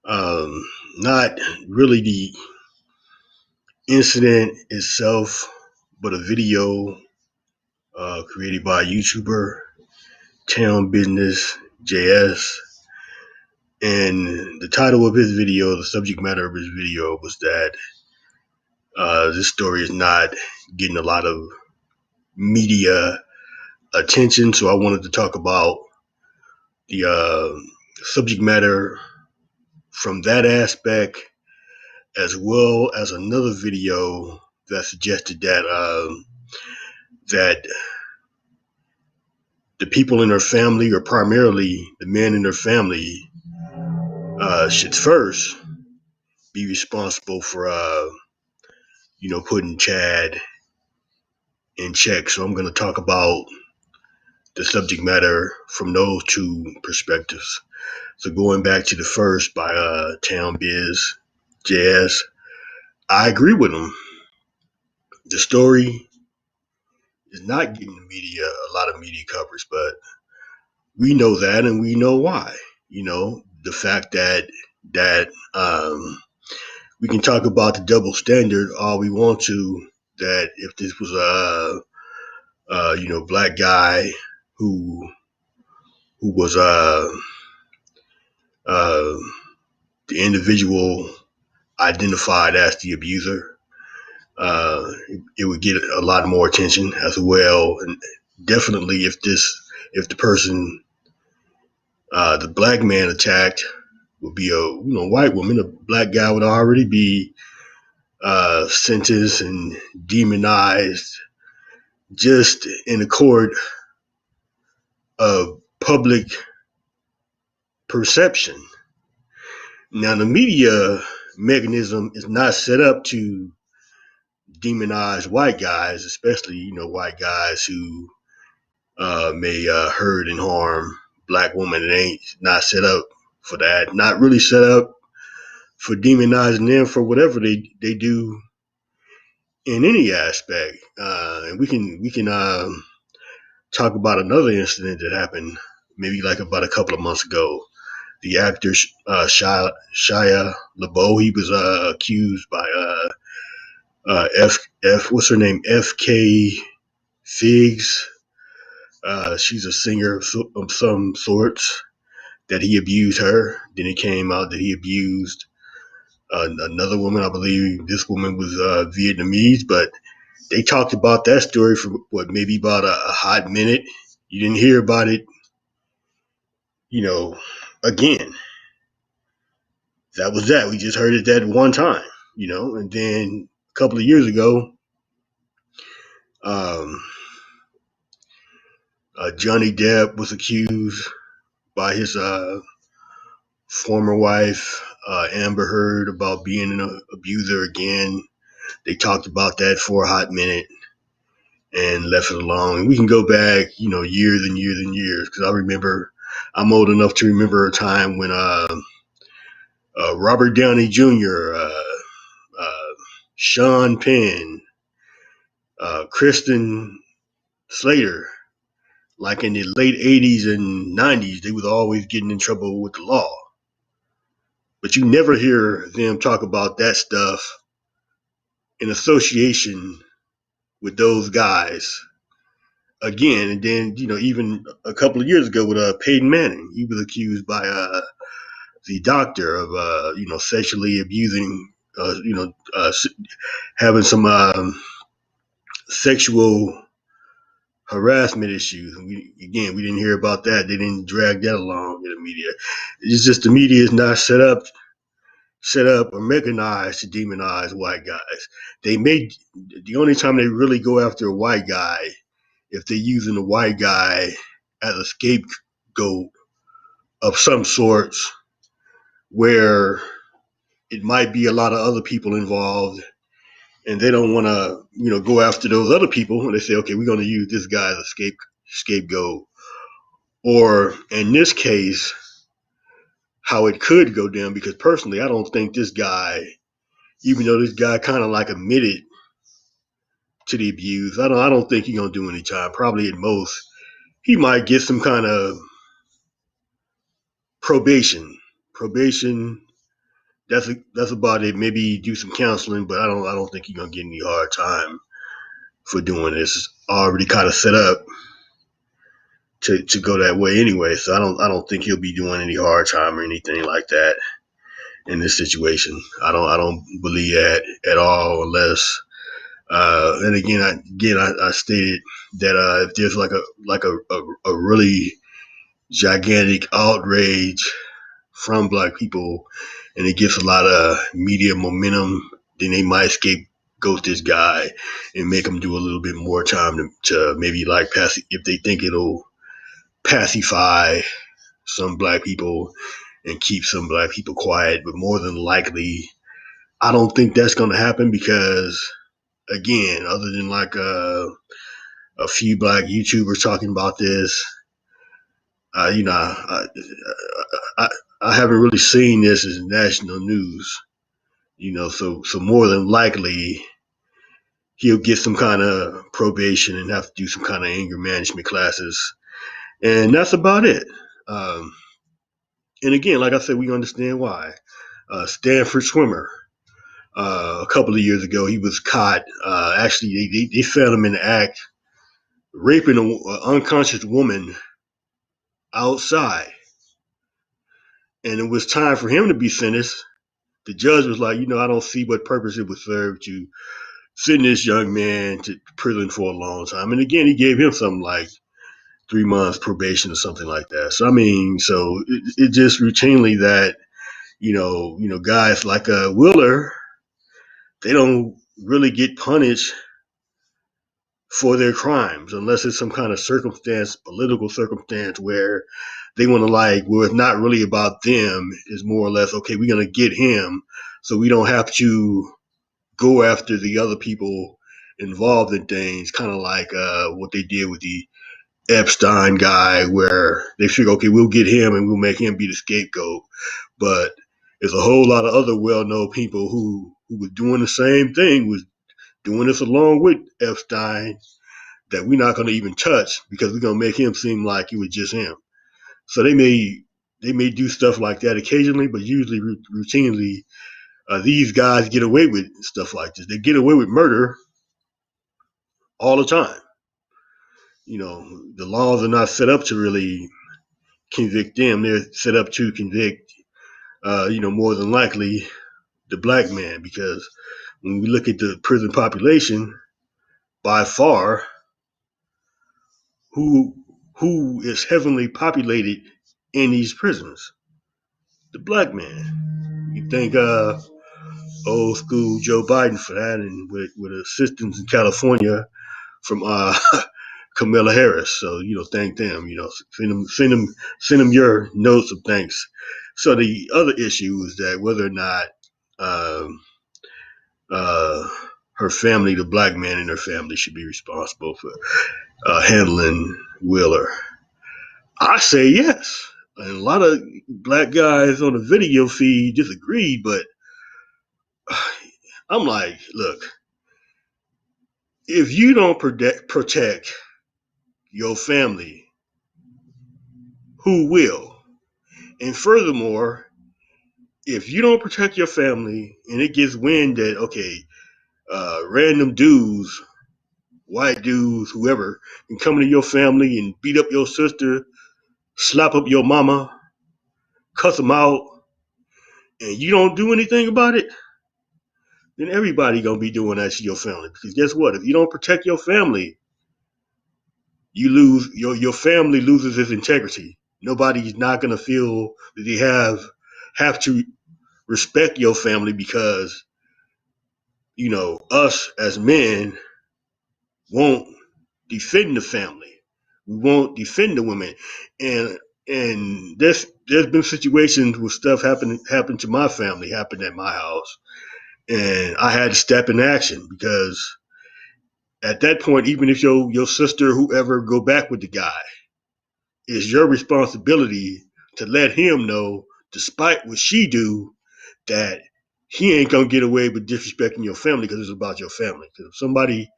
Um, Not really the incident itself, but a video created by a YouTuber, Town Business JS. And the title of his video, the subject matter of his video was that this story is not getting a lot of media attention. So I wanted to talk about the subject matter from that aspect, as well as another video that suggested that the people in her family, or primarily the men in her family, should first be responsible for putting Chad in check. So I'm going to talk about the subject matter from those two perspectives. So going back to the first by Town Biz JS, I agree with him. The story is not getting the media a lot of media coverage, but we know that, and we know why. The fact that we can talk about the double standard all we want to. That if this was a black guy who was uh, the individual identified as the abuser, it would get a lot more attention as well. And definitely, if the person, the black man attacked, would be a white woman, a black guy would already be sentenced and demonized just in accord of public perception. Now, the media mechanism is not set up to demonize white guys, especially white guys who may hurt and harm black women. It ain't not set up for that. Not really set up for demonizing them for whatever they do in any aspect. And we can talk about another incident that happened maybe like about a couple of months ago. The actor Shia LaBeouf, he was accused by what's her name, FK Figs. She's a singer of some sorts. That he abused her. Then it came out that he abused another woman. I believe this woman was Vietnamese, but they talked about that story for maybe about a hot minute. You didn't hear about it, you know, again. That was that. We just heard it that one time, and then a couple of years ago, um, Johnny Depp was accused by his former wife, Amber Heard, about being an abuser again. They talked about that for a hot minute and left it alone. And we can go back, years and years and years, because I'm old enough to remember a time when Robert Downey Jr., Sean Penn, Kristen Slater, like in the late 80s and 90s, they was always getting in trouble with the law. But you never hear them talk about that stuff in association with those guys again. And then, even a couple of years ago with Peyton Manning, he was accused by the doctor of, sexually abusing, having some sexual harassment issues. And we didn't hear about that. They didn't drag that along in the media. It's just the media is not set up or mechanized to demonize white guys. The only time they really go after a white guy if they're using a white guy as a scapegoat of some sorts, where it might be a lot of other people involved and they don't want to, go after those other people. And they say, okay, we're going to use this guy as a scapegoat. Or in this case, how it could go down, because personally, I don't think this guy, even though this guy kind of like admitted to the abuse, I don't think he's going to do any time. Probably at most, he might get some kind of probation, that's about it. Maybe do some counseling, but I don't think you're gonna get any hard time for doing this. It's already kind of set up to go that way anyway. So I don't think he'll be doing any hard time or anything like that in this situation. I don't believe that at all unless and again I stated that if there's like a really gigantic outrage from black people and it gets a lot of media momentum, then they might scapegoat this guy and make him do a little bit more time to maybe like pass if they think it'll pacify some black people and keep some black people quiet. But more than likely, I don't think that's going to happen because, again, other than like a few black YouTubers talking about this, you know, I, I haven't really seen this as national news. So more than likely he'll get some kind of probation and have to do some kind of anger management classes, and that's about it. Um, and again, like I said, we understand why. Stanford swimmer. A couple of years ago, he was caught. Actually, they found him in the act raping an unconscious woman outside, and it was time for him to be sentenced. The judge was like, I don't see what purpose it would serve to send this young man to prison for a long time. And again, he gave him something like 3 months probation or something like that. So I mean, it just routinely that guys like Wheeler, they don't really get punished for their crimes unless it's some kind of circumstance, political circumstance where they want to where it's not really about them. It's more or less, okay, we're going to get him so we don't have to go after the other people involved in things, kind of like what they did with the Epstein guy, where they figure, okay, we'll get him and we'll make him be the scapegoat. But there's a whole lot of other well-known people who were doing the same thing, was doing this along with Epstein, that we're not going to even touch because we're going to make him seem like it was just him. So they may do stuff like that occasionally, but usually routinely, these guys get away with stuff like this. They get away with murder all the time. The laws are not set up to really convict them. They're set up to convict, more than likely the black man, because when we look at the prison population, by far, who who is heavily populated in these prisons? The black man. You think old school Joe Biden for that, and with assistance in California from Kamala Harris. So thank them. Send them your notes of thanks. So the other issue is that whether or not um, uh, her family, the black man in her family, should be responsible for handling Wheeler. I say yes. And a lot of black guys on the video feed disagree, but I'm like, look, if you don't protect your family, who will? And furthermore, if you don't protect your family and it gets wind that, okay, random dudes, white dudes, whoever, can come into your family and beat up your sister, slap up your mama, cuss them out, and you don't do anything about it, then everybody gonna be doing that to your family. Because guess what? If you don't protect your family, you lose your family loses its integrity. Nobody's not gonna feel that they have to respect your family because us as men won't defend the family. We won't defend the women. And there's been situations where stuff happened to my family, happened at my house, and I had to step in action because at that point, even if your sister, whoever, go back with the guy, it's your responsibility to let him know, despite what she do, that he ain't gonna get away with disrespecting your family because it's about your family. Because if somebody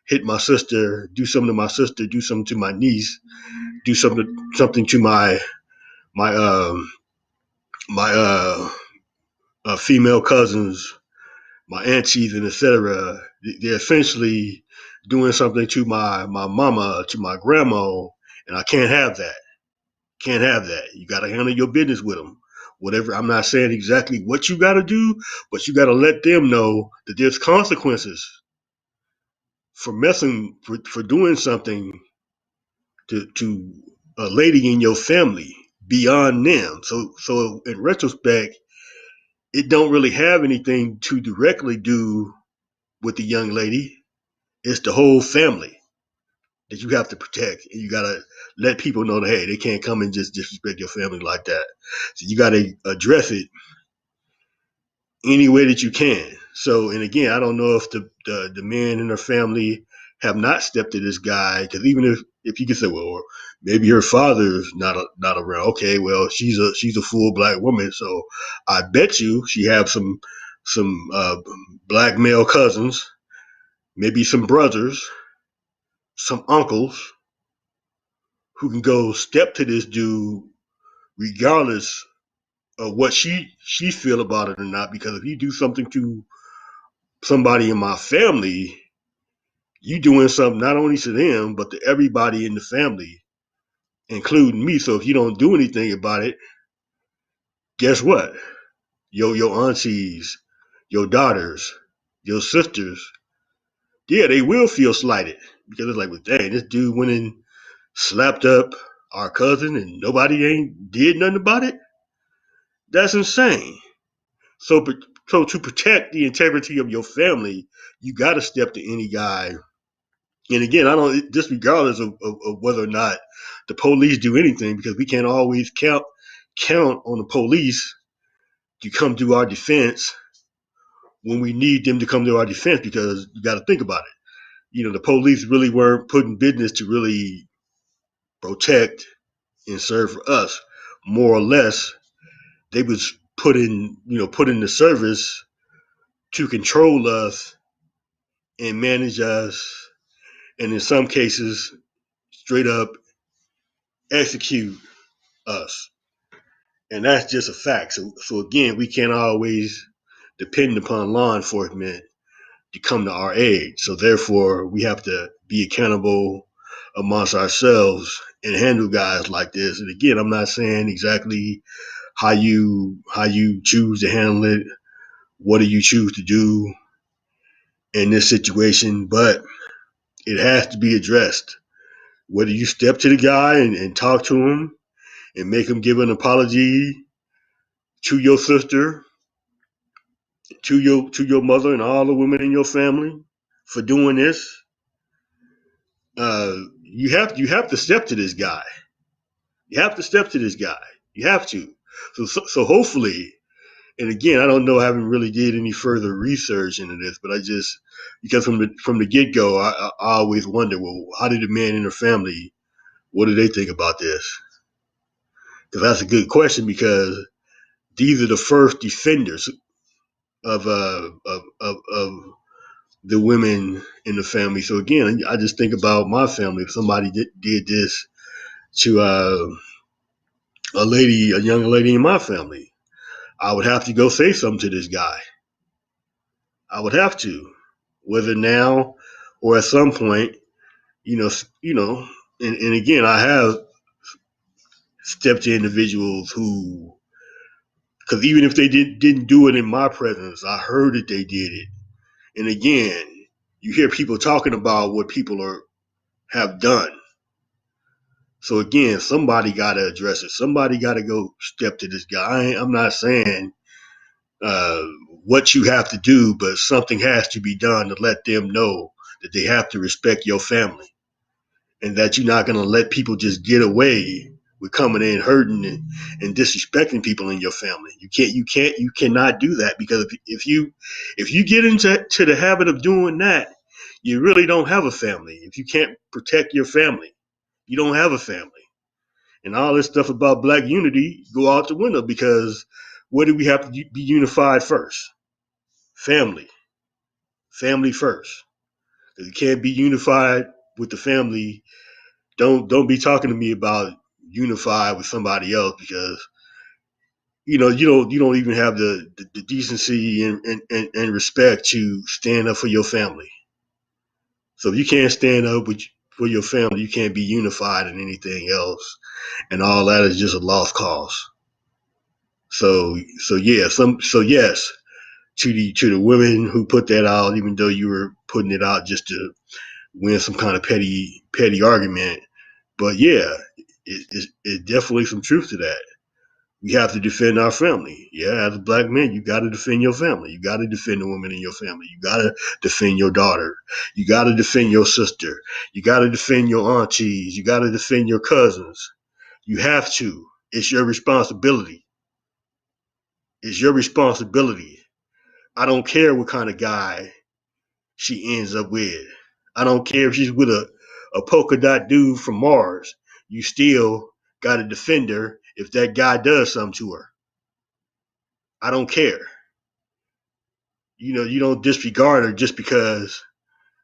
hit my sister, do something to my sister, do something to my niece, do something to my my female cousins, my aunties, and etc. They're essentially doing something to my mama, to my grandma, and I can't have that. Can't have that. You got to handle your business with them. Whatever. I'm not saying exactly what you got to do, but you got to let them know that there's consequences for for doing something to a lady in your family beyond them. So in retrospect, it don't really have anything to directly do with the young lady. It's the whole family that you have to protect, and you gotta let people know that hey, they can't come and just disrespect your family like that. So you gotta address it any way that you can. So, and again, I don't know if the men in her family have not stepped to this guy, because even if you can say, well, maybe her father's not around. Okay, well, she's a full black woman, so I bet you she have some black male cousins, maybe some brothers, some uncles who can go step to this dude regardless of what she feel about it or not. Because if you do something to somebody in my family, you doing something not only to them but to everybody in the family, including me. So if you don't do anything about it, guess what? Your aunties, your daughters, your sisters, yeah, they will feel slighted because it's like, well, dang, this dude went and slapped up our cousin and nobody ain't did nothing about it. That's insane. So, so to protect the integrity of your family, you got to step to any guy. And again, I don't, just regardless of whether or not the police do anything, because we can't always count on the police to come to our defense when we need them to come to our defense. Because you got to think about it. You know, the police really weren't put in business to really protect and serve for us. More or less, they was put in the service to control us and manage us, and in some cases, straight up execute us. And that's just a fact. So again, we can't always depend upon law enforcement to come to our aid. So therefore, we have to be accountable amongst ourselves and handle guys like this. And again, I'm not saying exactly how you choose to handle it. What do you choose to do in this situation? But it has to be addressed. Whether you step to the guy and talk to him and make him give an apology to your sister, to your mother, and all the women in your family for doing this, you have to step to this guy. You have to step to this guy. You have to. So hopefully, and again, I don't know. I haven't really did any further research into this, but I just because from the get go, I always wonder, well, how did the man in the family? What do they think about this? Because that's a good question. Because these are the first defenders of the women in the family. So again, I just think about my family. If somebody did this to a young lady in my family, I would have to go say something to this guy. I would have to, whether now or at some point, you know, you know. And again, I have stepped to individuals who, because even if they didn't do it in my presence, I heard that they did it. And again, you hear people talking about what people have done. So again, somebody got to address it. Somebody got to go step to this guy. I'm not saying uh, what you have to do, but something has to be done to let them know that they have to respect your family and that you're not going to let people just get away with coming in hurting and disrespecting people in your family. You cannot do that, because if you get into the habit of doing that, you really don't have a family. If you can't protect your family, you don't have a family. And all this stuff about black unity go out the window, because what do we have to be unified first? Family. Family first. If you can't be unified with the family, don't be talking to me about unified with somebody else, because you don't even have the decency and respect to stand up for your family. So if you can't stand up for your family, you can't be unified in anything else, and all that is just a lost cause. So yes, to the women who put that out, even though you were putting it out just to win some kind of petty argument. But yeah, it definitely some truth to that. We have to defend our family. Yeah, as a black man, you got to defend your family. You got to defend the women in your family. You got to defend your daughter. You got to defend your sister. You got to defend your aunties. You got to defend your cousins. You have to. It's your responsibility. It's your responsibility. I don't care what kind of guy she ends up with. I don't care if she's with a polka dot dude from Mars. You still got to defend her if that guy does something to her. I don't care. You don't disregard her just because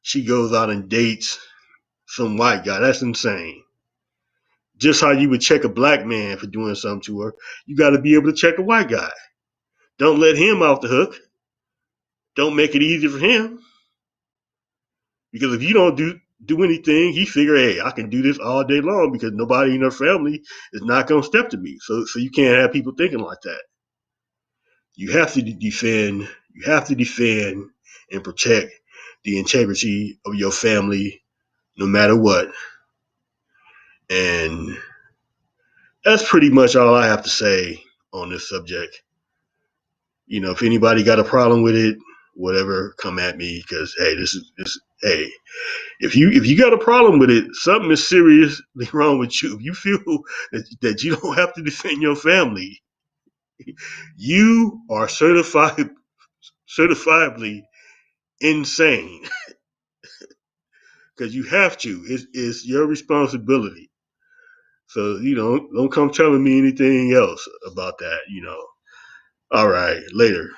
she goes out and dates some white guy. That's insane. Just how you would check a black man for doing something to her, you got to be able to check a white guy. Don't let him off the hook. Don't make it easy for him. Because if you don't do anything, he figure, hey, I can do this all day long because nobody in her family is not gonna step to me. So you can't have people thinking like that. You have to defend. You have to defend and protect the integrity of your family, no matter what. And that's pretty much all I have to say on this subject. If anybody got a problem with it, whatever, come at me because hey, this hey, if you got a problem with it, something is seriously wrong with you. If you feel that you don't have to defend your family, you are certifiably insane because you have to. It's your responsibility. So don't come telling me anything else about that. All right, later.